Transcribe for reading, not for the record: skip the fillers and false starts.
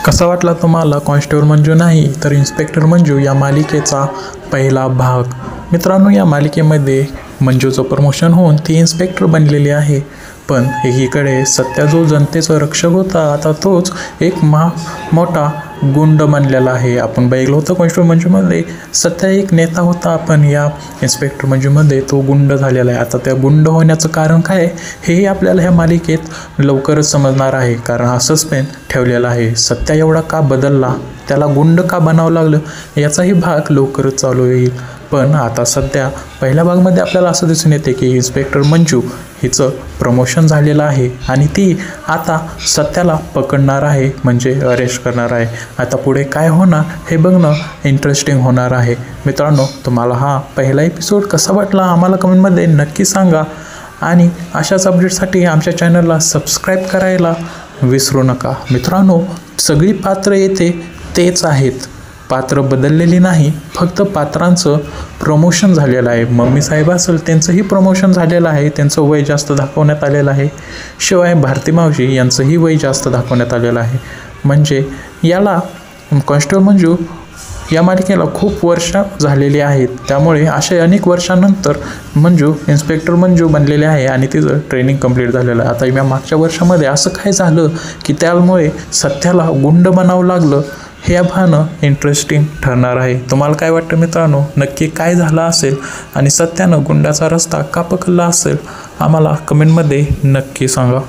कसा वाटला तुम्हाला कॉन्स्टेबल मंजू नाही तर इन्स्पेक्टर मंजू या मालिकेचा पहिला भाग? मित्रांनो, या मालिकेमध्ये मंजूचं प्रमोशन होऊन ती इन्स्पेक्टर बनलेली आहे. पण एकीकडे सत्या जो जनतेचा रक्षक होता, आता तोच एक मोठा गुंड बनलेला आहे. आपण बघितलं होतं कॉन्स्टेबल मंजूमध्ये सत्या एक नेता होता, पण या इन्स्पेक्टर मंजूमध्ये तो गुंड झालेला आहे. आता त्या गुंड होण्याचं कारण काय हेही आपल्याला ह्या मालिकेत लवकरच समजणार आहे, कारण हा सस्पेन्स ठेवलेला आहे. सत्या एवढा का बदलला, त्याला गुंड का बनावं लागलं, याचाही भाग लवकरच चालू होईल. पण आता सध्या पहिल्या भागामध्ये आपल्याला असं दिसून येते की इन्स्पेक्टर मंजू हिचं प्रमोशन झालेलं आहे आणि ती आता सत्याला पकडणार आहे, म्हणजे अरेस्ट करणार आहे. आता पुढे काय होणार हे बघणं इंटरेस्टिंग होणार आहे. मित्रांनो, तुम्हाला हा पहिला एपिसोड कसा वाटला आम्हाला कमेंटमध्ये नक्की सांगा आणि अशाच अपडेटसाठी आमच्या चॅनलला सबस्क्राईब करायला विसरू नका. मित्रांनो, सगळी पात्र येथे तेच आहेत, पात्र बदललेली नाही, फक्त पात्रांचं प्रमोशन झालेलं आहे. मम्मी साहेब असेल त्यांचंही प्रमोशन झालेलं आहे, त्यांचं वय जास्त दाखवण्यात आलेलं आहे. शिवाय भारती मावशी यांचंही वय जास्त दाखवण्यात आलेलं आहे. म्हणजे याला कॉन्स्टेबल मंजू या मालिकेला खूप वर्ष झालेली आहेत. त्यामुळे अशा अनेक वर्षानंतर मंजू इन्स्पेक्टर मंजू बनलेले आहे आणि तिचं ट्रेनिंग कंप्लीट झालेलं आहे. आता या मागच्या वर्षामध्ये असं काय झालं की त्यामुळे सत्याला गुंड बनावं लागलं, हे पाहणं इंटरेस्टिंग ठरणार आहे. तुम्हाला काय वाटतं मित्रांनो, नक्की काय झालं असेल आणि सत्यानं गुंडाचा रस्ता का पकडला असेल, आम्हाला कमेंटमध्ये नक्की सांगा.